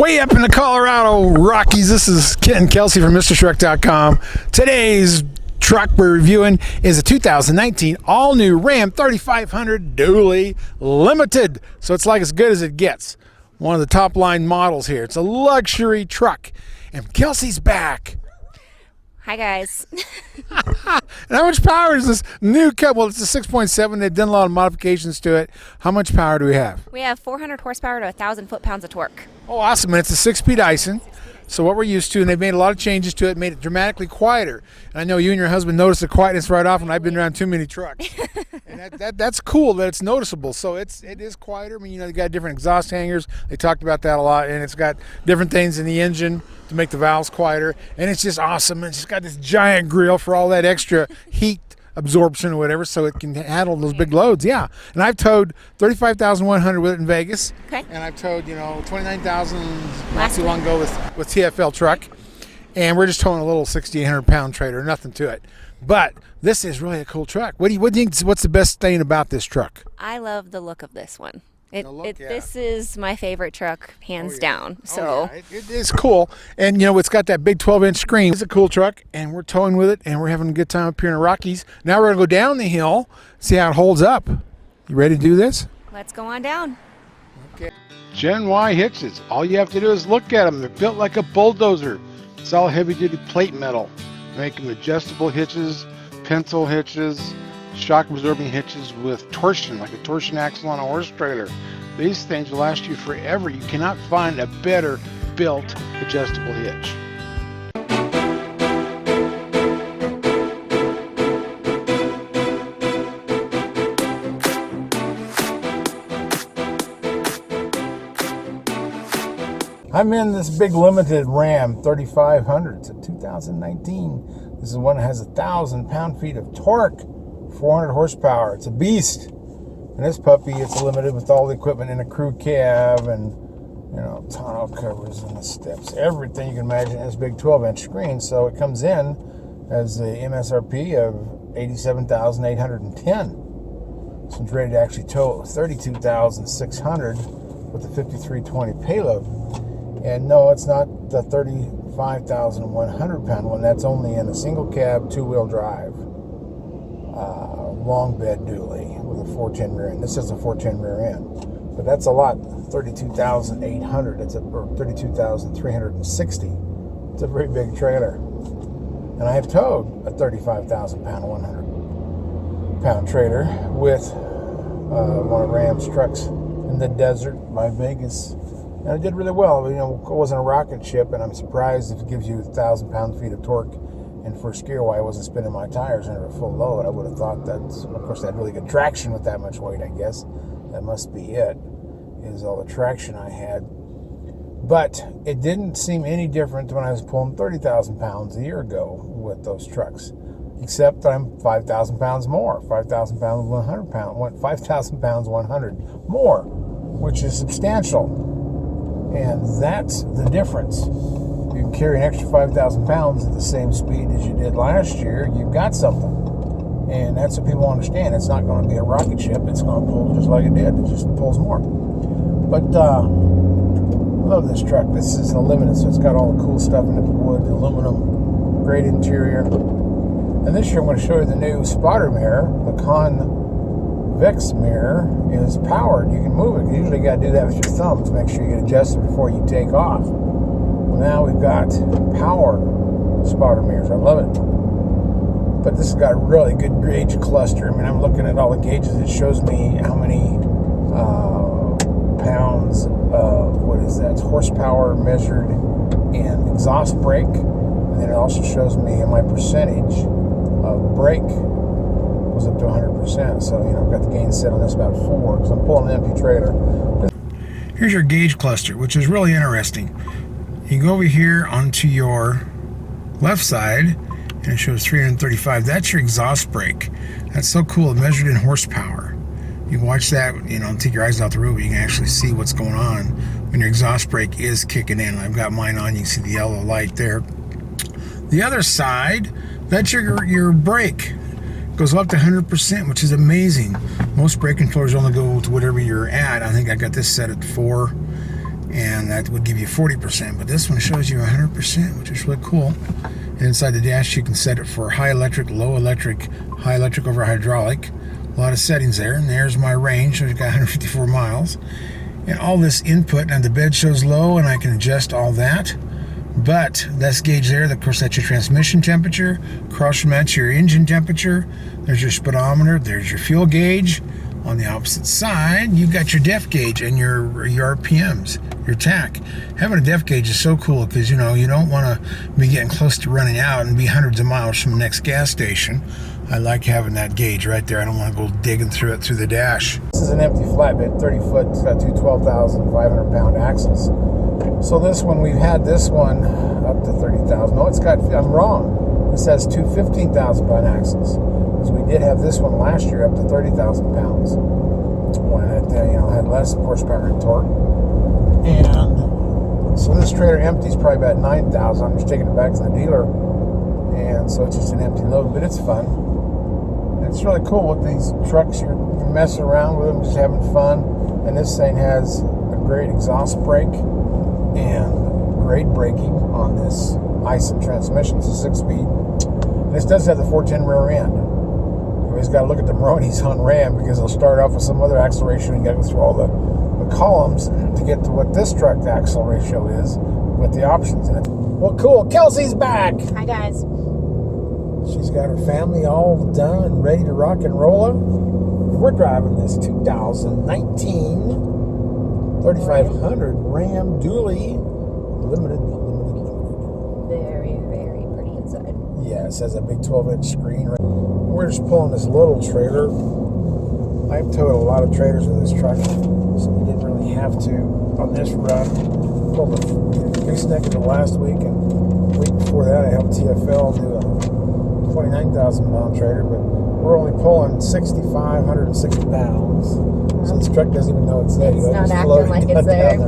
Way up in the Colorado Rockies, this is Kent and Kelsey from MrShrek.com. Today's truck we're reviewing is a 2019 all-new Ram 3500 Dually Limited. So it's like as good as it gets. One of the top-line models here. It's a luxury truck. And Kelsey's back. Hi, guys. And how much power is this new Cup? Well, it's a 6.7. They've done a lot of modifications to it. How much power do we have? We have 400 horsepower to 1,000 foot-pounds of torque. Oh, awesome. And it's a 6-speed Ison. So what we're used to, and they've made a lot of changes to it, made it dramatically quieter. And I know you and your husband noticed the quietness right off when I've been around too many trucks. And that's cool that it's noticeable. So it is quieter. I mean, they got different exhaust hangers. They talked about that a lot. And it's got different things in the engine to make the valves quieter. And it's just awesome. And it's just got this giant grill for all that extra heat absorption or whatever, so it can handle those big loads. Yeah. And I've towed 35,100 with it in Vegas. Okay. And I've towed 29,000 not too long ago with TFL truck. And we're just towing a little 6,800 pound trailer, nothing to it. But this is really a cool truck. What do you think? What's the best thing about this truck? I love the look of this one. Yeah. This is my favorite truck, hands down. So it is cool. And it's got that big 12-inch screen. It's a cool truck, and we're towing with it, and we're having a good time up here in the Rockies. Now we're going to go down the hill, see how it holds up. You ready to do this? let's go on down. Okay. Gen Y hitches. All you have to do is look at them. They're built like a bulldozer. It's all heavy-duty plate metal. Make them adjustable hitches, pencil hitches, shock-absorbing hitches with torsion, like a torsion axle on a horse trailer. These things will last you forever. You cannot find a better built adjustable hitch. I'm in this big limited Ram 3500. It's a 2019. This is one that has 1,000 pound-feet of torque, 400 horsepower. It's a beast. And this puppy, it's limited with all the equipment in a crew cab and, tonneau covers and the steps. Everything you can imagine in this big 12-inch screen. So it comes in as a MSRP of $87,810. This one's ready to actually tow 32,600 with a 5320 payload. And no, it's not the 35,100 pound one. That's only in a single cab, 2-wheel drive, long bed dually with a 410 rear end. This is a 410 rear end, but that's a lot. 32,800. Or 32,360. It's a very big trailer. And I have towed a 35,000 pound, 100 pound trailer with one of Ram's trucks in the desert by Vegas. And it did really well. It wasn't a rocket ship, and I'm surprised if it gives you 1,000 pound-feet of torque in first gear why I wasn't spinning my tires under a full load. I would have thought that, of course, they had really good traction with that much weight, I guess. That must be it, is all the traction I had. But it didn't seem any different when I was pulling 30,000 pounds a year ago with those trucks, except that I'm 5,000 pounds more, 5,000 pounds, 100 pounds, 5,000 pounds, 100 more, which is substantial. And that's the difference. You can carry an extra 5,000 pounds at the same speed as you did last year. You've got something. And that's what people understand. It's not going to be a rocket ship. It's going to pull just like it did. It just pulls more. But I love this truck. This is a limited, so it's got all the cool stuff in the wood, aluminum, great interior. And this year I'm going to show you the new spotter mirror. The Convex mirror is powered. You can move it. You usually got to do that with your thumbs. Make sure you get adjusted before you take off. Well, now we've got power spotter mirrors. I love it. But this has got a really good gauge cluster. I mean, I'm looking at all the gauges. It shows me how many pounds of, it's horsepower measured in exhaust brake. And then it also shows me my percentage of brake was up to 100%. So, I've got the gain set on this about 4 because I'm pulling an empty trailer. Here's your gauge cluster, which is really interesting. You go over here onto your left side, and it shows 335. That's your exhaust brake. That's so cool. It measured in horsepower. You can watch that, take your eyes out the road, but you can actually see what's going on when your exhaust brake is kicking in. I've got mine on. You can see the yellow light there. The other side, that's your brake. Goes up to 100%, which is amazing. Most brake controllers only go to whatever you're at. I think I got this set at 4. and that would give you 40%, but this one shows you 100%, which is really cool. And inside the dash you can set it for high electric, low electric, high electric over hydraulic. A lot of settings there, and there's my range, so it's got 154 miles. And all this input, and the bed shows low, and I can adjust all that. But this gauge there, of course, that's your transmission temperature. Across from that's your engine temperature. There's your speedometer. There's your fuel gauge. On the opposite side, you've got your depth gauge and your RPMs, your tach. Having a depth gauge is so cool because, you know, you don't want to be getting close to running out and be hundreds of miles from the next gas station. I like having that gauge right there. I don't want to go digging through it through the dash. This is an empty flatbed, 30 foot. It's got two 12,500 pound axles. So this one, we've had this one up to 30,000. No, it's got, I'm wrong. This has two 15,000 pound axles. Because we did have this one last year up to 30,000 pounds. When it, had less horsepower and torque. And so this trailer empty is probably about 9,000. I'm just taking it back to the dealer. And so it's just an empty load, but it's fun. It's really cool with these trucks. You're messing around with them, just having fun. And this thing has a great exhaust brake and great braking on this Ison transmission. It's a 6-speed. And this does have the 410 rear end. You always got to look at the Maronis on Ram because they'll start off with some other acceleration and you got to go through all the columns to get to what this truck accel ratio is with the options in it. Well, cool. Kelsey's back. Hi, guys. She's got her family all done and ready to rock and roll. We're driving this 2019 3500 Ram Dually limited. Very, very pretty inside. Yeah, it says a big 12-inch screen. We're just pulling this little trailer. I've towed a lot of trailers with this truck, so we didn't really have to on this run. Pulled a gooseneck in the last week, and the week before that I helped TFL do a 29,000 pound trailer, but we're only pulling 6,560 pounds. So this truck doesn't even know it's there. It's not acting like it's there.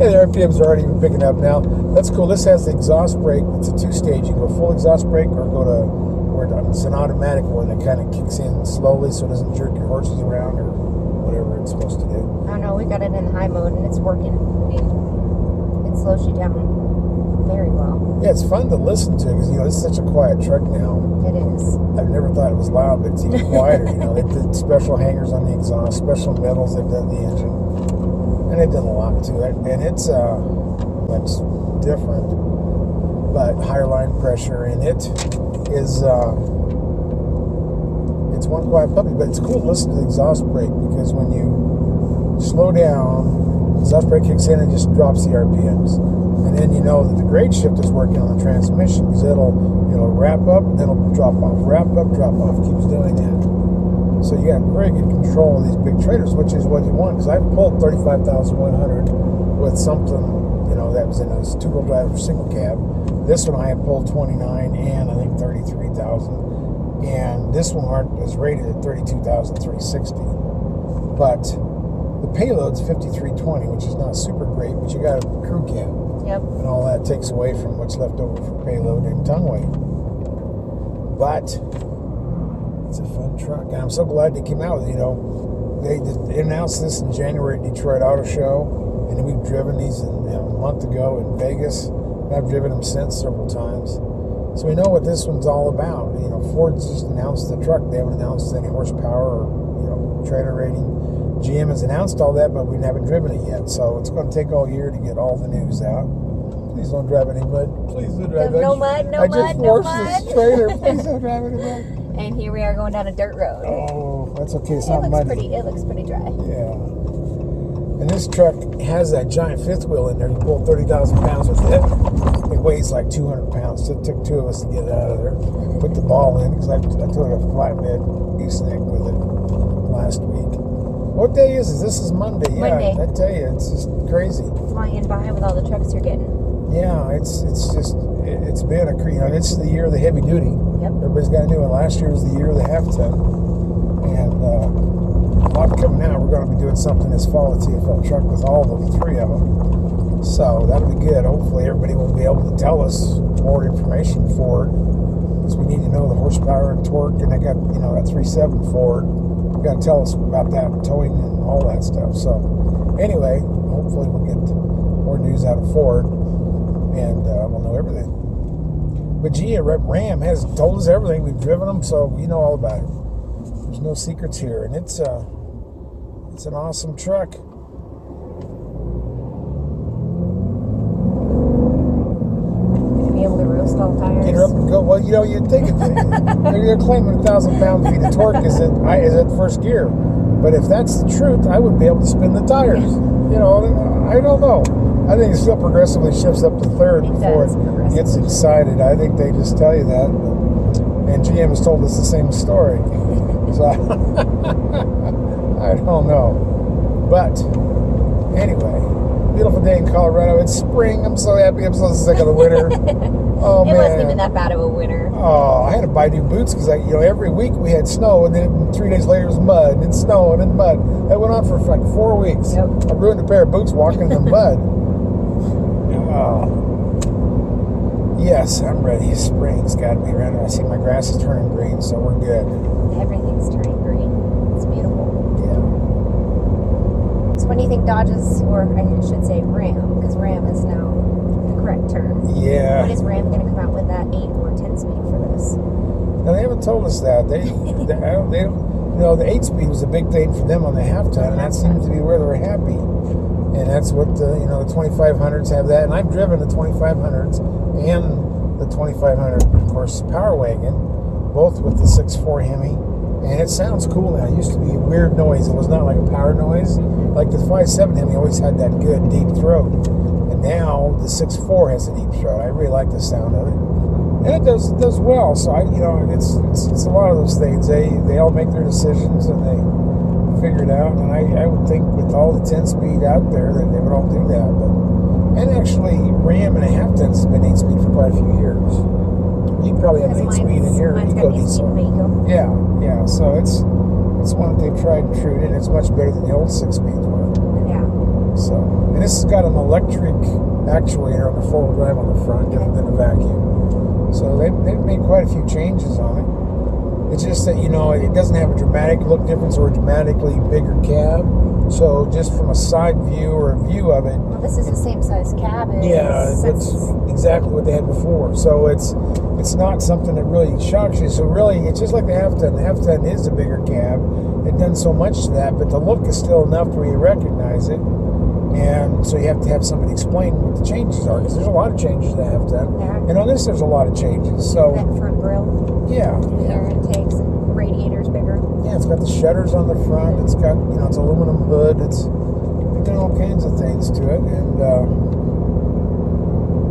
Yeah, the RPMs are already even picking up now. That's cool. This has the exhaust brake. It's a 2-stage. You go full exhaust brake or go to, or it's an automatic one that kind of kicks in slowly so it doesn't jerk your horses around or whatever it's supposed to do. I don't know. We got it in high mode and it's working. I mean, it slows you down very well. Yeah, it's fun to listen to because, it's such a quiet truck now. It is. I've never thought it was loud, but it's even quieter. They did special hangers on the exhaust, special metals they've done the engine. And they've done a lot to it. And it's much different, but higher line pressure. And it is, it's one quiet puppy, but it's cool to listen to the exhaust brake because when you slow down, the exhaust brake kicks in and just drops the RPMs. And then you know that the grade shift is working on the transmission because it'll wrap up, it'll drop off, wrap up, drop off, keeps doing that. So you got very good control of these big trailers, which is what you want. Because I've pulled 35,100 with something, that was in a 2-wheel drive single cab. This one I had pulled 29 and I think 33,000. And this one is rated at 32,360. But the payload's 5320, which is not super great, but you got a crew cab. Yep. And all that takes away from what's left over for payload and tongue weight. But it's a fun truck. And I'm so glad they came out with it. They announced this in January at Detroit Auto Show. And then we've driven these a month ago in Vegas. And I've driven them since several times. So we know what this one's all about. Ford's just announced the truck. They haven't announced any horsepower or, trailer rating. GM has announced all that, but we haven't driven it yet. So it's going to take all year to get all the news out. Please don't drive any mud. Please don't drive no mud, no I mud, just no forced mud. this trailer. Please don't drive any mud. And here we are going down a dirt road. Oh, that's okay. It's not muddy. It looks pretty dry. Yeah. And this truck has that giant fifth wheel in there. You pull 30,000 pounds with it. It weighs like 200 pounds. So it took 2 of us to get it out of there. Put the ball in because I took a flatbed gooseneck with it last week. What day is this? This is Monday. Yeah, Monday. I tell you, it's just crazy. Flying by with all the trucks you're getting. Yeah, it's been a this is the year of the heavy duty. Yep. Everybody's got a new one. Last year was the year of the half ton, and a lot coming out. We're going to be doing something this fall at TFL truck with all the 3 of them. So that'll be good. Hopefully, everybody will be able to tell us more information for it because we need to know the horsepower and torque. And they got that 3.7 Ford. Got to tell us about that towing and all that stuff. So anyway, hopefully we'll get more news out of Ford, and we'll know everything. But gee, Ram has told us everything. We've driven them, so we know all about it. There's no secrets here, and it's an awesome truck. Be able to roast all tires. Get her up and go. Well, you'd think they're claiming 1,000 pound-feet of torque is at first gear, but if that's the truth, I would be able to spin the tires. I don't know. I think it still progressively shifts up to third before it gets excited. I think they just tell you that, and GM has told us the same story. So I don't know, but anyway. Beautiful day in Colorado. It's spring. I'm so happy. I'm so sick of the winter. Oh, man. It wasn't even that bad of a winter. Oh, I had to buy new boots because every week we had snow, and then 3 days later it was mud, and then snow, and then mud. That went on for like 4 weeks. Yep. I ruined a pair of boots walking in the mud. Oh. Yes, I'm ready. Spring's got to be around. I see my grass is turning green, so we're good. Everything's turning green. It's beautiful. Yeah. So when do you think Dodge's, or I should say Ram, because Ram is now the correct term. Yeah. When is Ram going to come out with that 8 or 10 speed for this? No, they haven't told us that. They don't. The 8-speed was a big thing for them on the half-ton, and that seems to be where they're happy. And that's what the 2500s have that. And I've driven the 2500s and the 2500, of course, Power Wagon, both with the 6.4 Hemi. And it sounds cool now. It used to be a weird noise. It was not like a power noise. Like the 5.7 Hemi always had that good deep throat. And now the 6.4 has a deep throat. I really like the sound of it. And it does well. So it's a lot of those things. They all make their decisions and they figure it out. And I would think with all the 10-speed out there that they would all do that. And actually, Ram and a half-ton has been 8-speed for quite a few years. You probably have an 8-speed in your Eco diesel. Yeah. So it's one that they've tried and true, and it's much better than the old 6-speeds were. Yeah. So, and this has got an electric actuator on the 4-wheel drive on the front, different than a vacuum. So they've made quite a few changes on it. It's just that it doesn't have a dramatic look difference or a dramatically bigger cab. So just from a side view or a view of it, Well, this is the same size cab as... yeah, it's exactly what they had before. So it's not something that really shocks you. So really, it's just like the half-ton. The half-ton is a bigger cab. They've done so much to that, but the look is still enough where you recognize it. And so you have to have somebody explain what the changes are, because there's a lot of changes to the half-ton. Yeah. And on this, there's a lot of changes. So That front grille. yeah. The air intakes and radiators bigger. Yeah, it's got the shutters on the front. It's got, it's aluminum hood. They've done all kinds of things to it, and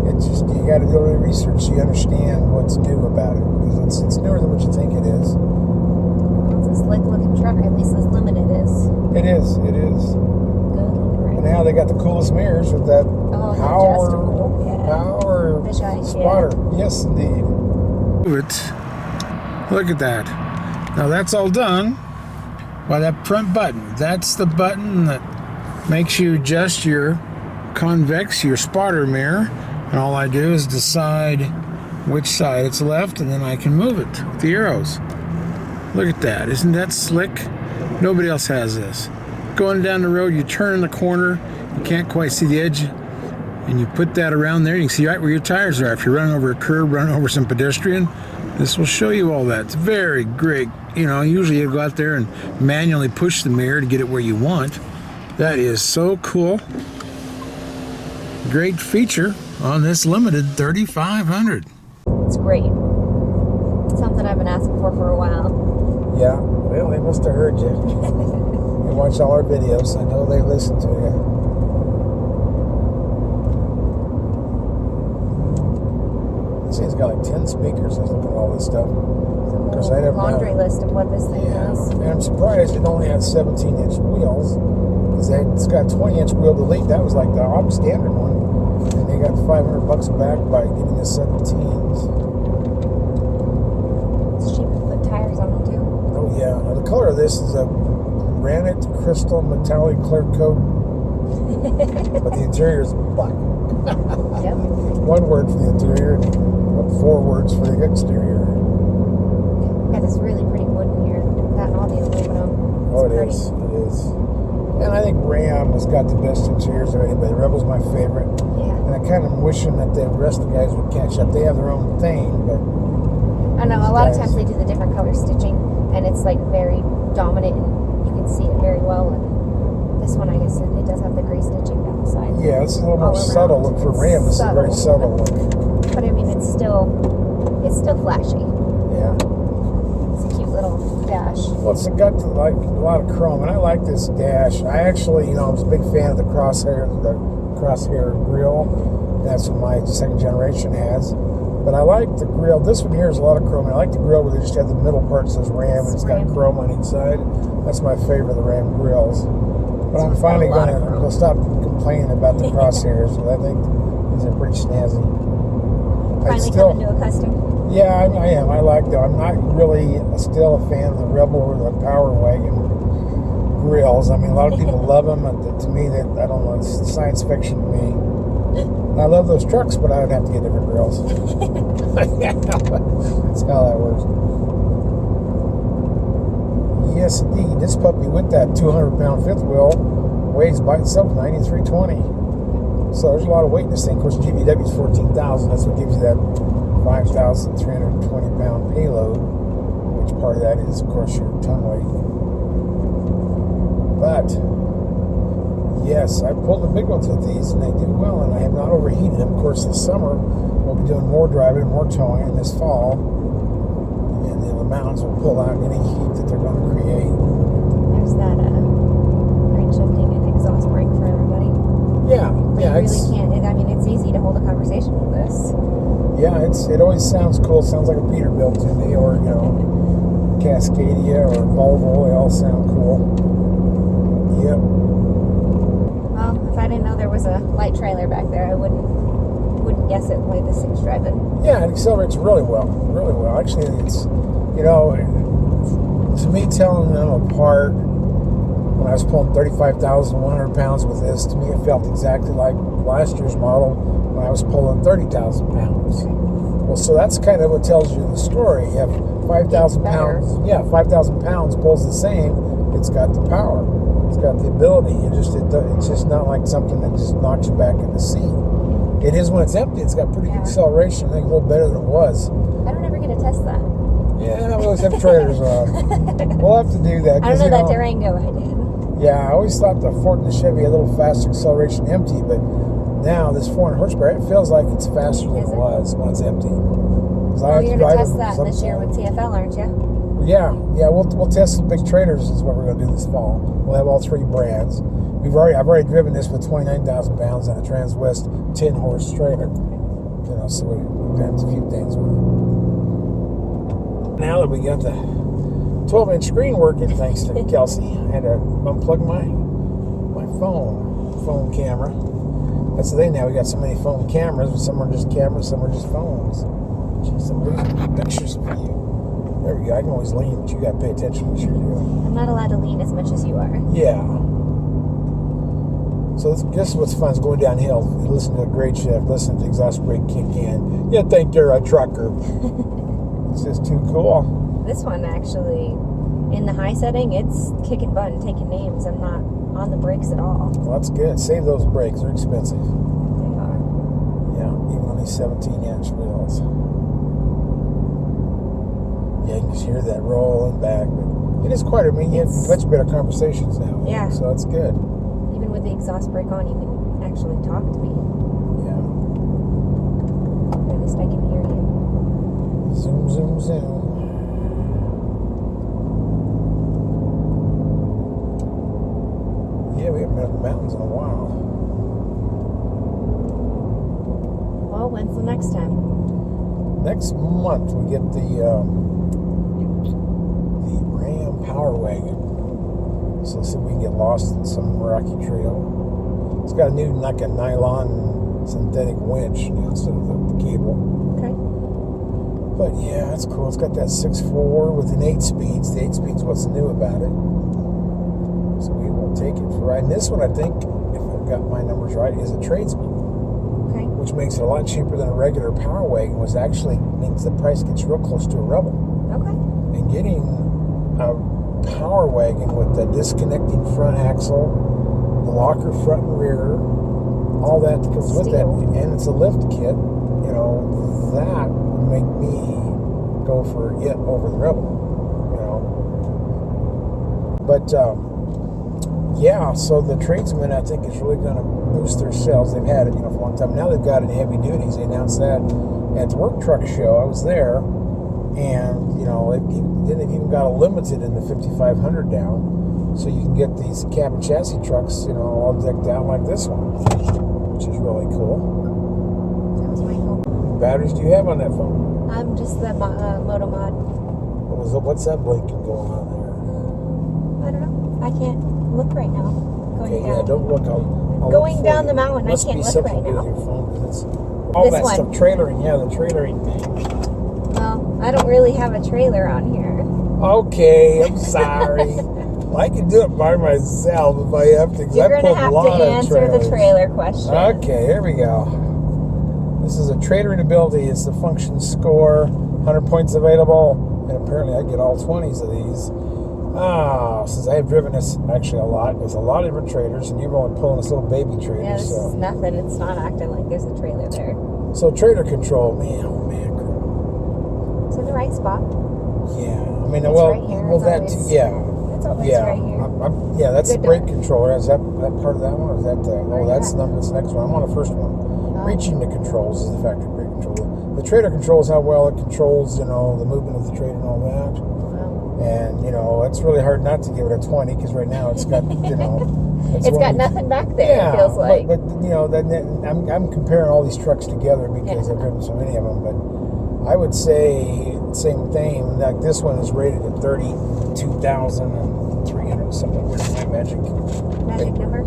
it's just, you got to do a little research so you understand what's new about it, because it's newer than what you think it is. It's a slick looking truck, or at least this Limited is. It is. Good looking. And now they got the coolest mirrors with that power Fisheye, spotter. Yeah. Yes, indeed. Look at that. Now that's all done by that front button. That's the button that makes you adjust your convex, your spotter mirror, and all I do is decide which side it's left, and then I can move it with the arrows. Look at that. Isn't that slick? Nobody else has this. Going down the road, you turn the corner, you can't quite see the edge, and you put that around there, you can see right where your tires are. If you're running over a curb, running over some pedestrian, this will show you all that. It's very great. Usually you go out there and manually push the mirror to get it where you want. That is so cool. Great feature on this Limited 3500. It's great. It's something I've been asking for a while. Yeah, well, they must have heard you. They watch all our videos. I know they listen to you. See, it's got like 10 speakers. I was looking at all this stuff. There's a whole laundry list of what this thing is. And I'm surprised it only has 17-inch wheels, because it's got 20-inch wheel delete. That was like the standard one, and they got $500 back by getting the 17s. It's cheap to put tires on them too. Oh yeah. Now the color of this is a granite crystal metallic clear coat, but the interior is black. Yep. One word for the interior, and 4 words for the exterior. Got this really pretty wood in here. That and all the aluminum. Oh, it pretty. is. It is. And I think Ram has got the best interiors of anybody. The Rebel's my favorite. Yeah. And I kind of wishing that the rest of the guys would catch up. They have their own thing, but I know a lot of times they do the different color stitching, and it's like very dominant, and you can see it very well. And this one, I guess, it does have the gray stitching down the side. yeah, it's a little more All subtle around. look for It's Ram. This is a very subtle look. But I mean, it's still flashy. Yeah. It's a cute little dash. Well, it's got like a lot of chrome, and I like this dash. I actually, I was a big fan of the crosshair grill. That's what my second generation has. But I like the grill. This one here is a lot of chrome. And I like the grill where they just have the middle part that says Ram, and it's got chrome on each side. That's my favorite of the Ram grills. But I'm finally going to stop complaining about the crosshairs. I think these are pretty snazzy. Finally coming to a custom. Yeah, I am. I like them. I'm not really still a fan of the Rebel or the Power Wagon grills. I mean, a lot of people love them. To me, I don't know, it's science fiction to me. I love those trucks, but I would have to get different grills. That's how that works. Yes, indeed. This puppy with that 200-pound fifth wheel weighs by itself 9320. So there's a lot of weight in this thing. Of course, GVW is 14,000. That's what gives you that 5,320-pound payload, which part of that is, of course, your ton weight. But yes, I pulled the big ones with these, and they do well, and I have not overheated them. Of course, this summer we'll be doing more driving, more towing, and this fall, and the mountains will pull out any heat that they're going to create. There's that right shifting and exhaust brake for everybody. Yeah, yeah, You really can't. I mean, it's easy to hold a conversation with this. Yeah, it always sounds cool. It sounds like a Peterbilt to me, or Cascadia or Volvo. They all sound cool. Yep. Well, if I didn't know there was a light trailer back there, I wouldn't guess it the way this thing's driving. Yeah, it accelerates really well. Really well. Actually, it's, to me, telling them apart, when I was pulling 35,100 pounds with this, to me it felt exactly like last year's model when I was pulling 30,000 pounds. Well, so that's kind of what tells you the story. You have 5,000 pounds. Yeah, 5,000 pounds pulls the same. It's got the power. It's got the ability. It's just not like something that just knocks you back in the seat. It is when it's empty. It's got pretty good acceleration. I think a little better than it was. I don't ever get to test that. Yeah, we always have trailers on. We'll have to do that. I don't know that Durango I did. Yeah, I always thought the Ford and the Chevy had a little faster acceleration empty, but now this 400 horsepower, it feels like it's faster than it was when it's empty. Well, you're going to test that this year with TFL, aren't you? Yeah, we'll test the big trailers is what we're going to do this fall. We'll have all three brands. I've already driven this with 29,000 pounds on a Transwest 10-horse trailer. So we've done a few things with it. Now that we got the 12-inch screen working, thanks to Kelsey, I had to unplug my phone camera. That's the thing now. We got so many phone cameras, but some are just cameras, some are just phones. Jeez, some pictures of you. There we go. I can always lean, but you got to pay attention to what you're doing. I'm not allowed to lean as much as you are. Yeah. So this is what's fun, is going downhill. Listen to a great shift, listen to the exhaust brake kick in. You think you're a trucker. It's just too cool. This one actually, in the high setting, it's kicking butt and taking names. I'm not on the brakes at all. Well, that's good. Save those brakes. They're expensive. They are. Yeah, even on these 17-inch wheels. Yeah, you can just hear that rolling back. But it is quite, you have much better conversations now. Yeah. So that's good. Even with the exhaust brake on, you can actually talk to me. Yeah. Or at least I can hear you. Zoom, zoom, zoom. Yeah, we haven't been up the mountains in a while. Well, when's the next time? Next month we get the Ram Power Wagon. So let's see if we can get lost in some rocky trail. It's got a new, like a nylon synthetic winch instead of the cable. Okay. But yeah, it's cool. It's got that 6.4 with an 8 speeds. The 8 speeds, what's new about it? So we will take it for a ride. And this one, I think, if I've got my numbers right, is a tradesman. Okay. Which makes it a lot cheaper than a regular Power Wagon, which actually means the price gets real close to a Rebel. Okay. And getting a Power Wagon with the disconnecting front axle the locker front and rear, all that comes with that, and it's a lift kit, you know, that would make me go for it over the Rebel, you know. But yeah, so the tradesman, I think, is really going to boost their sales. They've had it, you know, for a long time. Now they've got it in heavy duties. They announced that at the work truck show. I was there, and you know, they've even got a limited in the 5500 down, so you can get these cab and chassis trucks, you know, all decked out like this one, which is really cool. That was my phone. What batteries do you have on that phone? I'm just the Moto Mod. What's that blinking going on there? I don't know. I can't look right now. Going Okay, down. yeah, don't look. I'll Going look down for the you. mountain, I Must can't be look something right to do now. with your phone, 'cause it's all This that one. stuff trailering. Yeah, the trailering thing. Well, I don't really have a trailer on here. Okay, I'm sorry. Well, I can do it by myself if I have to. 'Cause You're I going put to a have lot to of answer the trailers. trailer question. Okay, here we go. This is a trailering ability. It's the function score. 100 points available, and apparently I get all 20s of these. Since I have driven this actually a lot, there's a lot of different trailers, and you're only pulling this little baby trailer. Yeah, this so. is nothing. It's not acting like there's a trailer there. So trailer control, man, oh man, It's in the right spot. yeah. I mean, It's well, right here. well, It's that always- yeah, It's always yeah, right here. yeah. That's the Good brake door. controller. Is that part of that one? Or is that the? Oh, that's yeah. that's the next one. I'm on the first one. Oh. Reaching the controls is the factory brake controller. The trailer controls how well it controls, you know, the movement of the trailer and all that. Wow. And you know, it's really hard not to give it a 20 because right now it's got, you know, It's got nothing back there, Yeah, it feels like. but you know, I'm comparing all these trucks together because Yeah. I've driven so many of them. But I would say same thing. Like this one is rated at 32,300 something. Where's my magic? Magic number?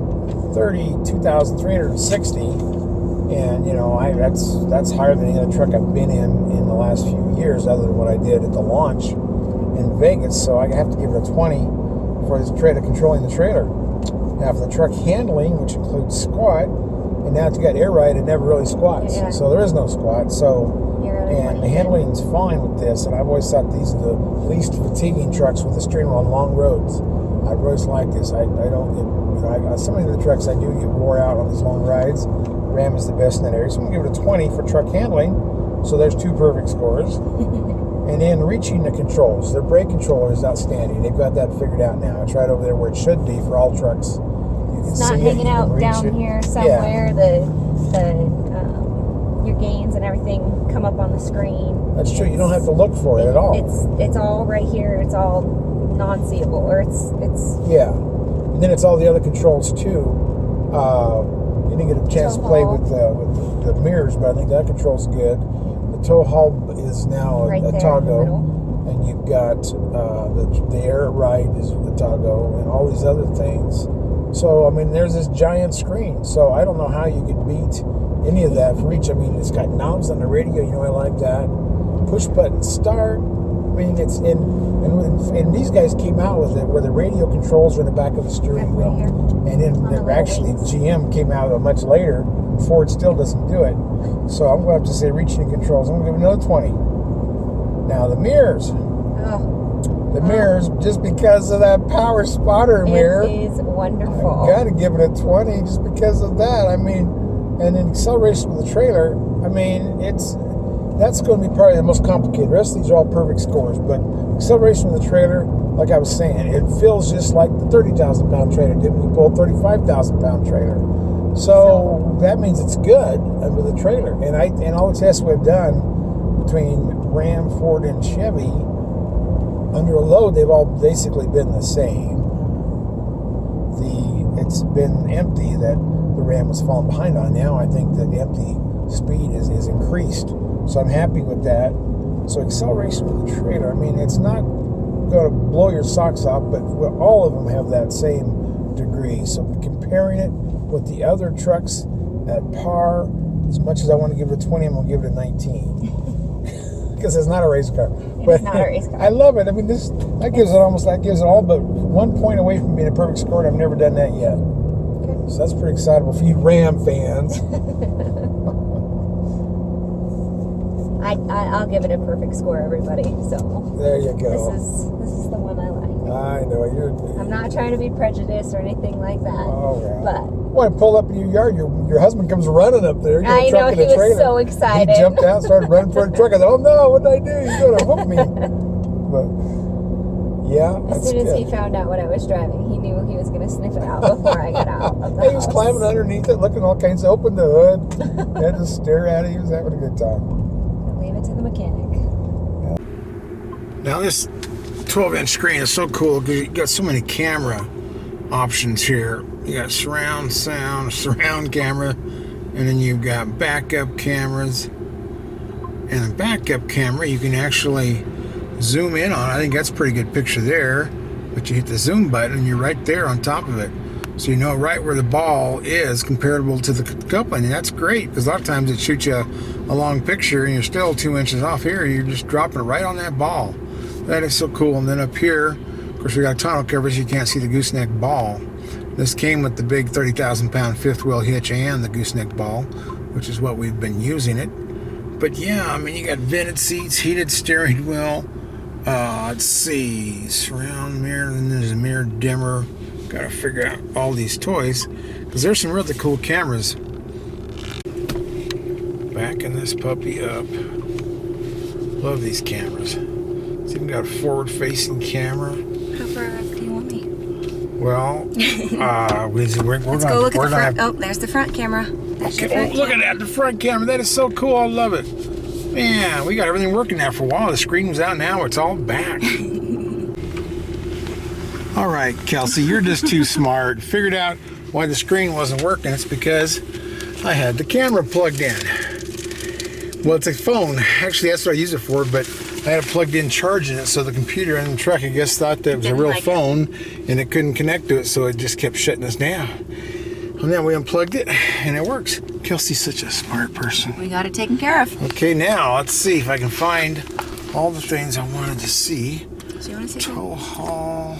32,360, and you know, that's higher than any other truck I've been in the last few years, other than what I did at the launch in Vegas. So I have to give it a 20 for this trailer controlling the trailer. Now for the truck handling, which includes squat, and now it's got air ride, it never really squats. Yeah. So there is no squat. So You're at a and 20. the handling's fine with this, and I've always thought these are the least fatiguing trucks with the steering wheel on long roads. I've always liked this. I don't get, you know, some of the trucks I do get wore out on these long rides. Ram is the best in that area, so I'm gonna give it a 20 for truck handling. So there's two perfect scores. And then reaching the controls, their brake controller is outstanding. They've got that figured out now. It's right over there where it should be for all trucks. You can It's not see hanging you can out reach down it. here somewhere. Your gains and everything come up on the screen. That's true. You don't have to look for it at all. It's all right here. It's all non-seeable, or it's Yeah, and then it's all the other controls too. You didn't get a chance to Tow play haul. with the mirrors, but I think that control's good. The tow haul is now right a there toggle, in the middle. and you've got the air ride is the toggle, and all these other things. So I mean, there's this giant screen. So I don't know how you could beat any of that for each. I mean, it's got knobs on the radio. You know, I like that. Push button start. I mean, it's and these guys came out with it where the radio controls are in the back of the steering Right wheel, here. and then On the little actually wings. GM came out with it much later. Ford still doesn't do it, so I'm going to have to say reaching the controls. I'm going to give it another 20. Now the mirrors, Oh, mirrors, just because of that power spotter mirror, it is wonderful. I got to give it a 20 just because of that. I mean, and then acceleration with the trailer. I mean, that's going to be probably the most complicated. The rest of these are all perfect scores, but acceleration with the trailer, like I was saying, it feels just like the 30,000 pound trailer did when you pulled 35,000 pound trailer. So that means it's good with the trailer. And all the tests we've done between Ram, Ford, and Chevy under a load, they've all basically been the same. It's been empty that the Ram was falling behind on. Now I think that the empty speed is increased. So I'm happy with that. So acceleration with the trailer, I mean, it's not going to blow your socks off, but all of them have that same degree. So comparing it with the other trucks at par, as much as I want to give it a 20, I'm going to give it a 19. Because it's not a race car. It's not a race car. I love it. I mean, that gives it all but 1 point away from being a perfect score, and I've never done that yet. So that's pretty excitable for you Ram fans. I'll give it a perfect score, everybody. So There you go. this is the one I like. I know you're. I'm not trying to be prejudiced or anything like that. Oh yeah. But when I pulled up in your yard, your husband comes running up there. I know, he was so excited. He jumped out, started running for the truck. I said, "Oh no, what did I do? You're gonna whoop me!" But yeah, as soon as he found out what I was driving, he knew he was gonna sniff it out before I got out of the He was climbing underneath it, looking all kinds of. Opened the hood, had to stare at it. He was having a good time. Leave it to the mechanic. Now this 12-inch screen is so cool because you got so many camera options here. You got surround sound, surround camera, and then you've got backup cameras. And the backup camera you can actually zoom in on. I think that's a pretty good picture there. But you hit the zoom button and you're right there on top of it. So you know right where the ball is comparable to the coupling. And that's great because a lot of times it shoots you a long picture and you're still 2 inches off here. You're just dropping it right on that ball. That is so cool. And then up here, of course, we got tonneau covers. You can't see the gooseneck ball. This came with the big 30,000-pound fifth wheel hitch and the gooseneck ball, which is what we've been using it. But yeah, I mean, you got vented seats, heated steering wheel. Let's see, surround mirror, and then there's a mirror dimmer. Got to figure out all these toys because there's some really cool cameras. Backing this puppy up. Love these cameras. It's even got a forward-facing camera. How far up do you want me? Well, let's go look at the front. Oh, there's the front camera. Okay, look at that, the front camera. That is so cool. I love it. Man, we got everything working now for a while. The screen was out now. It's all back. All right, Kelsey, you're just too smart. Figured out why the screen wasn't working. It's because I had the camera plugged in. Well, it's a phone. Actually, that's what I use it for, but I had it plugged in charging it, so the computer in the truck, I guess, thought that it was a real phone, and it couldn't connect to it, so it just kept shutting us down. And then we unplugged it, and it works. Kelsey's such a smart person. We got it taken care of. Okay, now let's see if I can find all the things I wanted to see. So you want to see tow haul.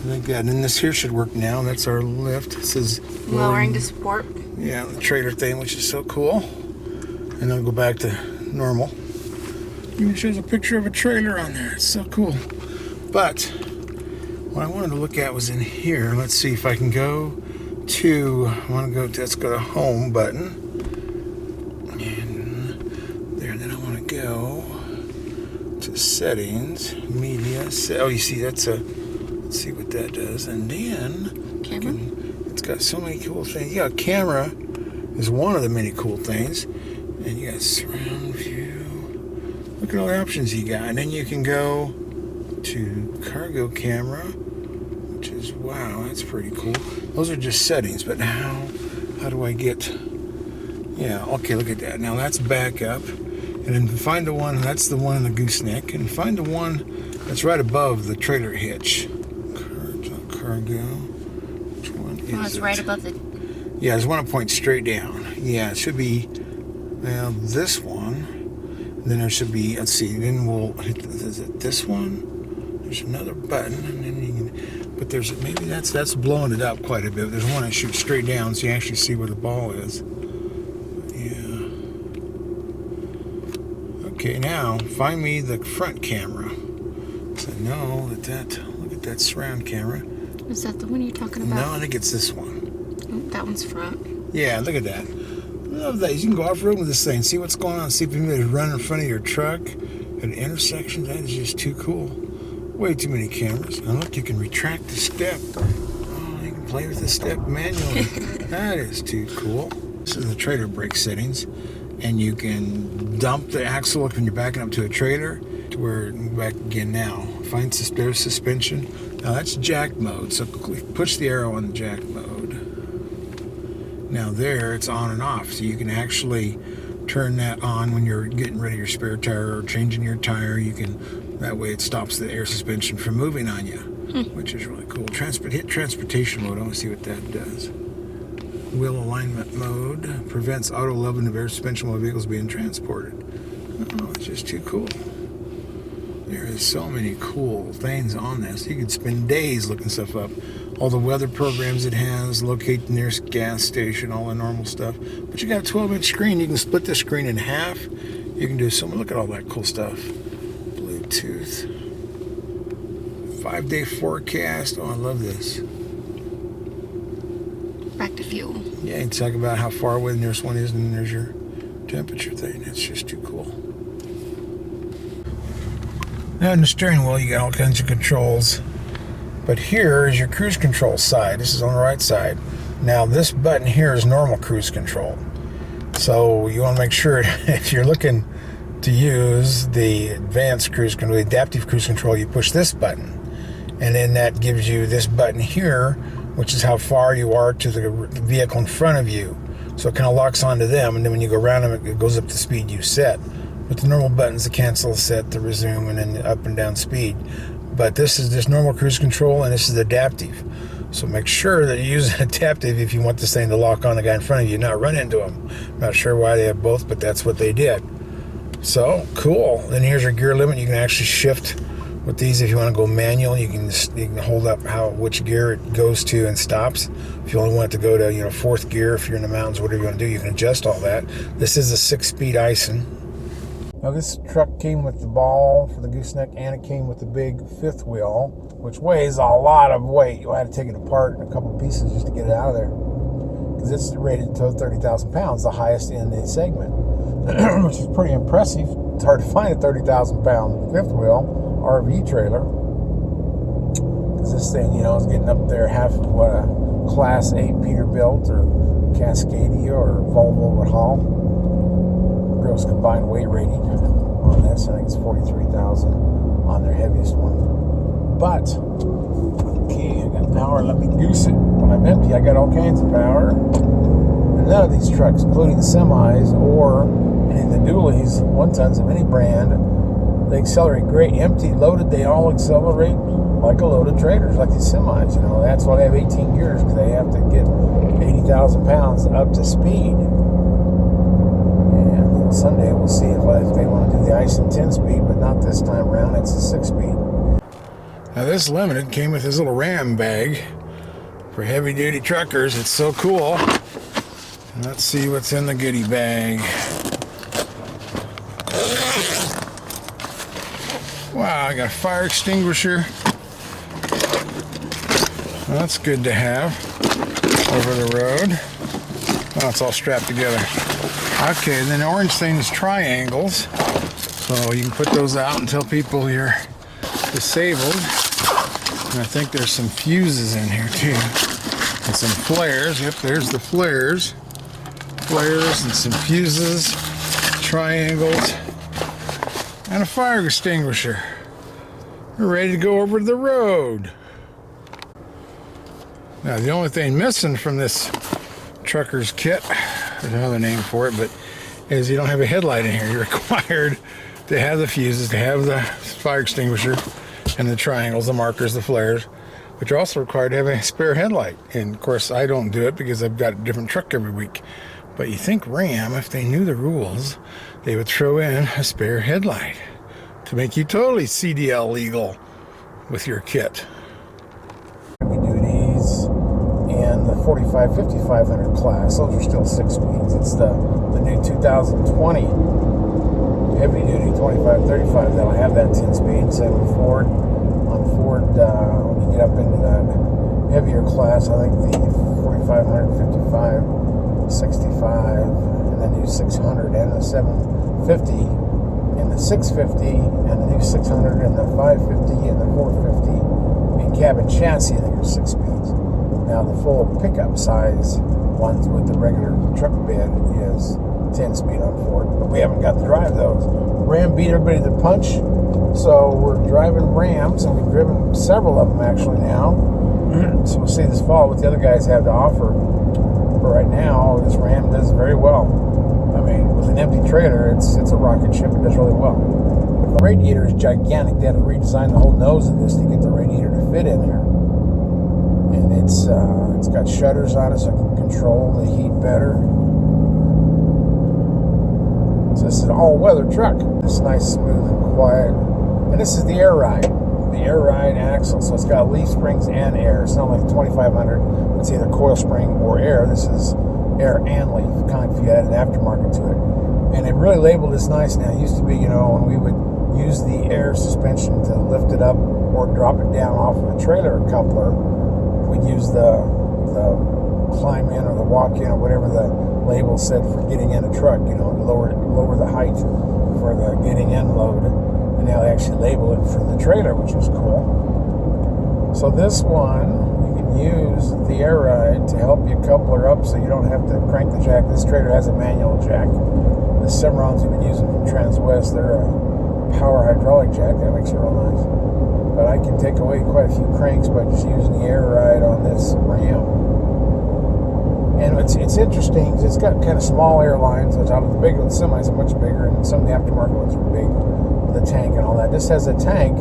Like that. And then this here should work now. That's our lift. It says lowering to sport. Yeah, the trailer thing, which is so cool. And then I'll go back to normal. Even shows a picture of a trailer on there. It's so cool. But what I wanted to look at was in here. Let's see if I can go to, let's go to home button. And there, then I want to go to settings, media. Oh, you see, that's a, let's see what that does. And then camera. It's got so many cool things. Yeah, camera is one of the many cool things. And you got surround view. Look at all the options you got. And then you can go to cargo camera, which is, wow, that's pretty cool. Those are just settings, but how do I get, yeah, okay, look at that. Now that's backup. And then find the one, that's the one in the gooseneck. And find the one that's right above the trailer hitch. Cargo. Which one is it? Oh, it's right above the... Yeah, there's one that points straight down. Yeah, it should be, well, this one. And then there should be, let's see, then we'll hit, is it this one? There's another button, and then you can, but there's, maybe that's blowing it up quite a bit. There's one that shoots straight down so you actually see where the ball is. Yeah. Okay, now find me the front camera. So no, look at that surround camera. Is that the one you're talking about? No, I think it's this one. Oh, that one's front. Yeah, look at that. I love that. You can go off-road with this thing, see what's going on, see if anybody's running in front of your truck at an intersection. That is just too cool. Way too many cameras. And look, you can retract the step. Oh, you can play with the step manually. That is too cool. This is the trailer brake settings. And you can dump the axle when you're backing up to a trailer to where, back again now. Find there's suspension. Now that's jack mode, so push the arrow on the jack mode. Now there, it's on and off, so you can actually turn that on when you're getting rid of your spare tire or changing your tire. You can, that way it stops the air suspension from moving on you, which is really cool. Hit transportation mode. I want to see what that does. Wheel alignment mode prevents auto leveling of air suspension while vehicles being transported. Oh, it's just too cool. There is so many cool things on this. You could spend days looking stuff up. All the weather programs it has, locate the nearest gas station, all the normal stuff. But you got a 12-inch screen. You can split the screen in half. You can do look at all that cool stuff. Bluetooth. 5-day forecast. Oh, I love this. Back to fuel. Yeah, you talk about how far away the nearest one is, and then there's your temperature thing. That's just too cool. Now in the steering wheel, you got all kinds of controls. But here is your cruise control side. This is on the right side. Now this button here is normal cruise control. So you want to make sure if you're looking to use the advanced cruise control, the adaptive cruise control, you push this button. And then that gives you this button here, which is how far you are to the vehicle in front of you. So it kind of locks onto them, and then when you go around them, it goes up to speed you set. With the normal buttons, the cancel, set, the resume, and then the up and down speed. But this is just normal cruise control, and this is adaptive. So make sure that you use adaptive if you want this thing to lock on the guy in front of you, not run into him. Not sure why they have both, but that's what they did. So, cool. Then here's your gear limit. You can actually shift with these if you want to go manual. You can hold up which gear it goes to and stops. If you only want it to go to, fourth gear, if you're in the mountains, whatever you want to do, you can adjust all that. This is a 6-speed Ison. Now this truck came with the ball for the gooseneck, and it came with the big fifth wheel, which weighs a lot of weight. You'll have to take it apart in a couple pieces just to get it out of there, because it's rated to 30,000 pounds, the highest in the segment, which is pretty impressive. It's hard to find a 30,000 pound fifth wheel RV trailer, because this thing, is getting up there half of what a Class 8 Peterbilt or Cascadia or Volvo would haul. Gross combined weight rating on this, I think it's 43,000 on their heaviest one. But okay, I got power. Let me goose it. When I'm empty, I got all kinds of power. And none of these trucks, including the semis or any of the dualies, 1-tons of any brand, they accelerate great. Empty, loaded, they all accelerate like a load of trailers, like these semis. That's why they have 18 gears, because they have to get 80,000 pounds up to speed. Sunday we'll see if they want to do the Ison 10-speed, but not this time around. It's a 6-speed. Now this Limited came with this little Ram bag for heavy-duty truckers. It's so cool. Let's see what's in the goodie bag. Wow, I got a fire extinguisher. Well, that's good to have over the road. Oh, it's all strapped together. Okay, then the orange thing is triangles. So you can put those out and tell people you're disabled. And I think there's some fuses in here too. And some flares. Yep, there's the flares. Flares and some fuses. Triangles. And a fire extinguisher. We're ready to go over to the road. Now the only thing missing from this trucker's kit, there's another name for it, but is you don't have a headlight in here. You're required to have the fuses, to have the fire extinguisher and the triangles, the markers, the flares, but you're also required to have a spare headlight. And of course I don't do it because I've got a different truck every week. But you think Ram, if they knew the rules, they would throw in a spare headlight to make you totally CDL legal with your kit. Heavy duties and the 45, 5500 class, those are still 6 speeds. It's the new 2020 heavy duty 25, 35 that'll have that 10 speed. Same with Ford. On Ford, when you get up into that heavier class, I think the 4500, 55, 65, and the new 600 and the 750 and the 650 and the new 600 and the 550 and the 450 and cabin chassis, I think are 6 speeds. Now the full pickup size ones with the regular truck bed is 10 speed on Ford, but we haven't got to drive those. Ram beat everybody to the punch, so we're driving Rams, and we've driven several of them actually now. So we'll see this fall what the other guys have to offer. But right now, this Ram does very well. I mean, with an empty trailer, it's a rocket ship. It does really well. The radiator is gigantic. They had to redesign the whole nose of this to get the radiator to fit in there. And it's got shutters on it, so it can control the heat better. So this is an all-weather truck. It's nice, smooth, and quiet. And this is the air ride. The air ride axle. So it's got leaf springs and air. It's not like the 2500. It's either coil spring or air. This is air and leaf, kind of if you add an aftermarket to it. And they really labeled this nice now. It used to be, when we would use the air suspension to lift it up or drop it down off of the trailer coupler. We'd use the climb in or the walk in or whatever the label said for getting in a truck, to lower the height for the getting in load. And now they actually label it for the trailer, which was cool. So this one, you can use the air ride to help you couple her up so you don't have to crank the jack. This trailer has a manual jack. The Cimarrons we've been using from Transwest, they're a power hydraulic jack. That makes it real nice. But I can take away quite a few cranks by just using the air ride on this Ram. And it's interesting because it's got kind of small air lines, which out of the big ones, semis are much bigger, and some of the aftermarket ones are big, with the tank and all that. This has a tank,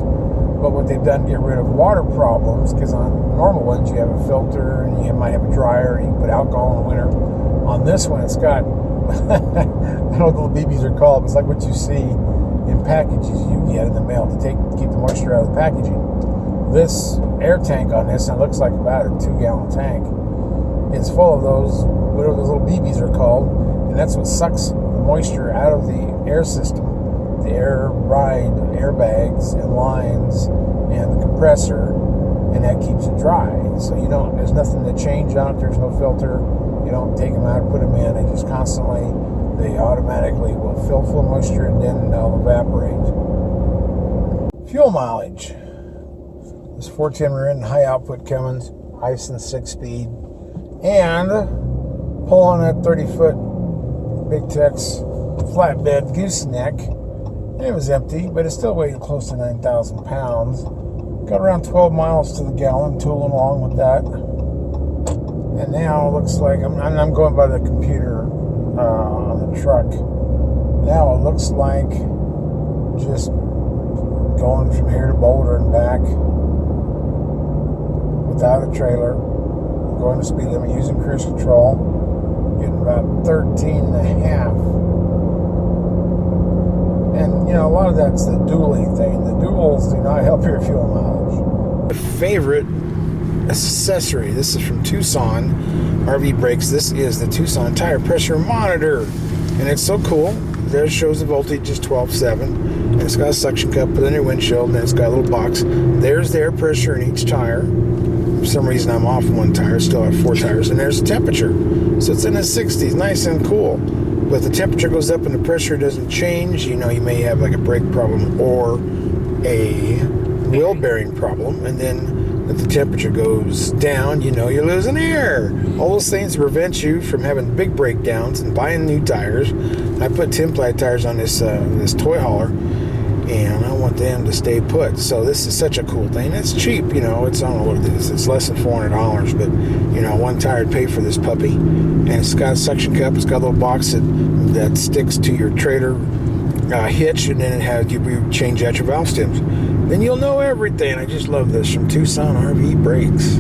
but what they've done to get rid of water problems, because on normal ones you have a filter and you might have a dryer and you can put alcohol in the winter. On this one, it's got I don't know what the little BBs are called, but it's like what you see in packages you get in the mail to keep the moisture out of the packaging. This air tank on this, and it looks like about a 2-gallon tank, is full of those, whatever those little BBs are called, and that's what sucks the moisture out of the air system, the air ride, airbags and lines and the compressor, and that keeps it dry. So there's nothing to change on it. There's no filter. You don't take them out, put them in. They just they automatically will fill full of moisture and then they'll evaporate. Fuel mileage. This 410 rear end high output Cummins, Hyson 6-speed, and pulling that 30-foot Big Tex flatbed gooseneck. And it was empty, but it still weighed close to 9,000 pounds. Got around 12 miles to the gallon, tooling along with that. And now it looks like, I'm going by the computer on the truck. Now it looks like just going from here to Boulder and back without a trailer, going the speed limit, using cruise control, getting about 13 and a half. And, a lot of that's the dually thing. The duals do not help your fuel mileage. The favorite accessory, this is from Tucson RV Brakes. This is the Tucson tire pressure monitor. And it's so cool. There it shows the voltage is 12.7. And it's got a suction cup put in your windshield. And then it's got a little box. There's the air pressure in each tire. For some reason I'm off one tire, still have 4 tires, and there's the temperature. So it's in the 60s, nice and cool. But if the temperature goes up and the pressure doesn't change, you may have like a brake problem or a wheel bearing problem. And then if the temperature goes down, you're losing air. All those things prevent you from having big breakdowns and buying new tires. I put Template tires on this toy hauler, and I want them to stay put. So this is such a cool thing. It's cheap, it's, I don't know what it is. It's less than $400, but, one tire would pay for this puppy. And it's got a suction cup. It's got a little box that sticks to your trailer hitch, and then you change out your valve stems. Then you'll know everything. I just love this from Tucson RV Brakes.